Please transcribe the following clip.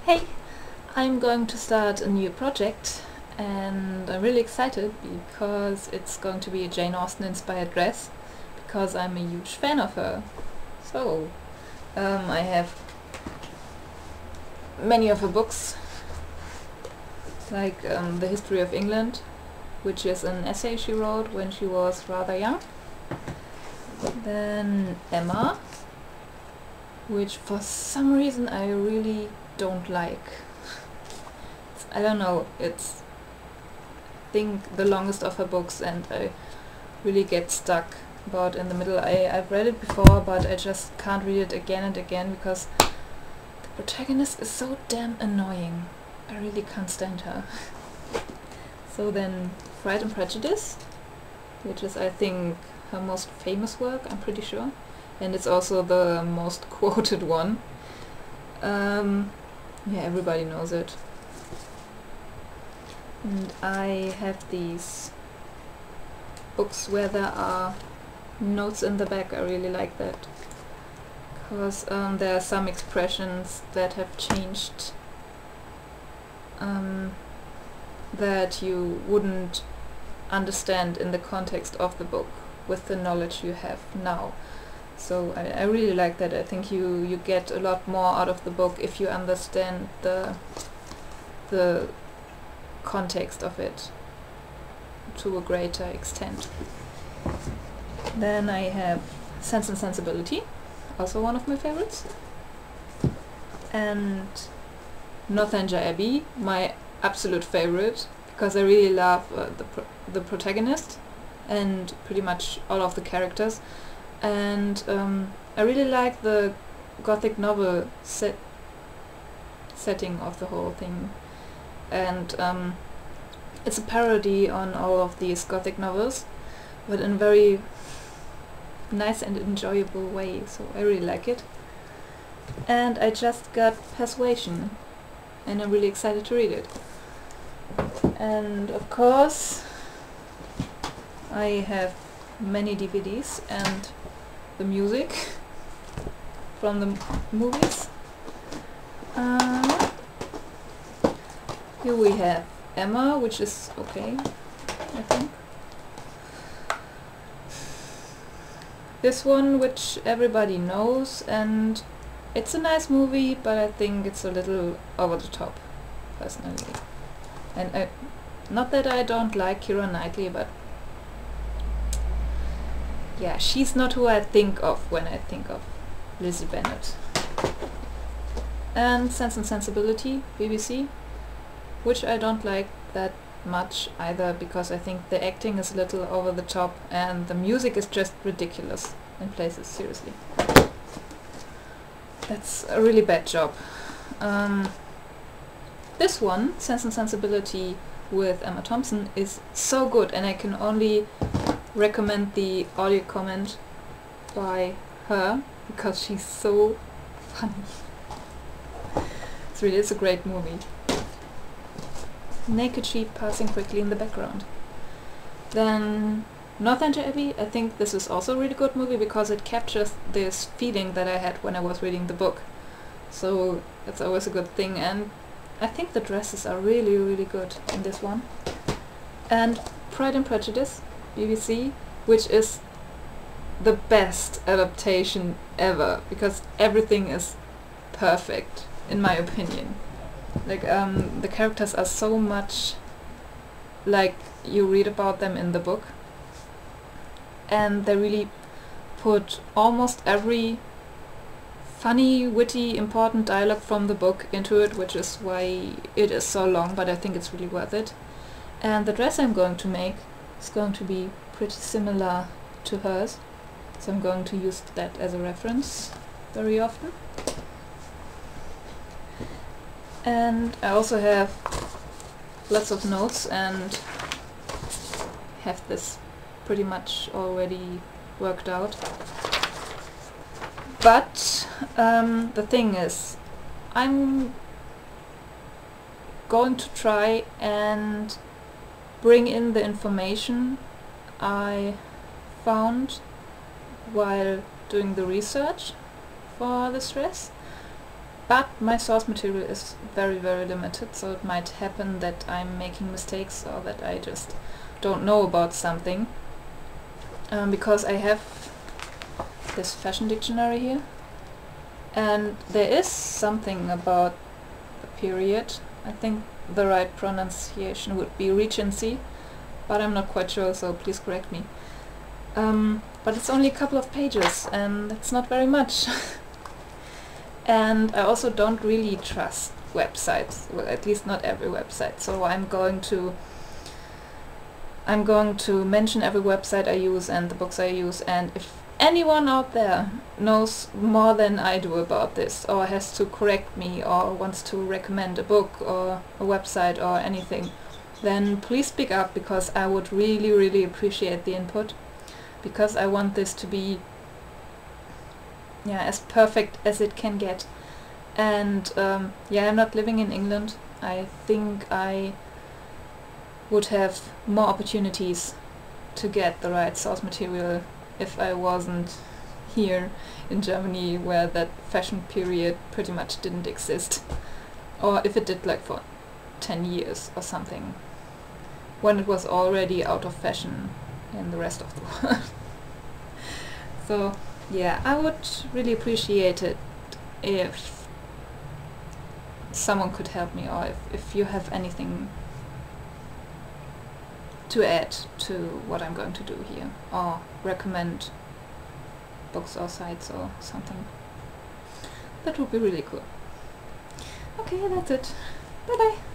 Hey, I'm going to start a new project and I'm really excited because it's going to be a Jane Austen inspired dress because I'm a huge fan of her. So, I have many of her books, like The History of England, which is an essay she wrote when she was rather young. Then Emma, which for some reason I really don't like. I don't know, it's I think the longest of her books and I really get stuck about in the middle. I've read it before but I just can't read it again and again because the protagonist is so damn annoying. I really can't stand her. So then Pride and Prejudice, which is I think her most famous work, I'm pretty sure. And it's also the most quoted one. Yeah, everybody knows it. And I have these books where there are notes in the back. I really like that. Because there are some expressions that have changed that you wouldn't understand in the context of the book with the knowledge you have now. So I really like that. I think you get a lot more out of the book if you understand the context of it to a greater extent. Then I have Sense and Sensibility, also one of my favorites. And Northanger Abbey, my absolute favorite, because I really love the protagonist and pretty much all of the characters. And I really like the gothic novel setting of the whole thing. And it's a parody on all of these gothic novels, but in a very nice and enjoyable way, so I really like it. And I just got Persuasion, and I'm really excited to read it. And of course, I have many DVDs and the music from the movies. Here we have Emma, which is okay, I think. This one, which everybody knows, and it's a nice movie, but I think it's a little over the top, personally. And not that I don't like Keira Knightley, but yeah, she's not who I think of when I think of Lizzie Bennet. And Sense and Sensibility, BBC, which I don't like that much either because I think the acting is a little over the top and the music is just ridiculous in places, seriously. That's a really bad job. This one, Sense and Sensibility with Emma Thompson, is so good and I can only recommend the audio comment by her because she's so funny. It's a great movie. Naked sheep passing quickly in the background. Then Northanger Abbey, I think this is also a really good movie because it captures this feeling that I had when I was reading the book. So it's always a good thing, and I think the dresses are really, really good in this one. And Pride and Prejudice, BBC, which is the best adaptation ever because everything is perfect, in my opinion. Like the characters are so much like you read about them in the book, and they really put almost every funny, witty, important dialogue from the book into it, which is why it is so long, but I think it's really worth it. And the dress I'm going to make is going to be pretty similar to hers, so I'm going to use that as a reference very often. And I also have lots of notes and have this pretty much already worked out. But the thing is, I'm going to try and bring in the information I found while doing the research for this dress, But my source material is very, very limited, so it might happen that I'm making mistakes or that I just don't know about something. Because I have this fashion dictionary here, and there is something about the period. I think the right pronunciation would be Regency, but I'm not quite sure, so please correct me. But it's only a couple of pages, and it's not very much. And I also don't really trust websites, well, at least not every website, so I'm going to mention every website I use and the books I use, and if anyone out there knows more than I do about this, or has to correct me, or wants to recommend a book or a website or anything, then please speak up, because I would really, really appreciate the input, because I want this to be as perfect as it can get. And I'm not living in England. I think I would have more opportunities to get the right source material if I wasn't here in Germany, where that fashion period pretty much didn't exist, or if it did, like for 10 years or something, when it was already out of fashion in the rest of the world. So yeah, I would really appreciate it if someone could help me, or if you have anything to add to what I'm going to do here, or recommend books or sites or something. That would be really cool. Okay, that's it. Bye bye.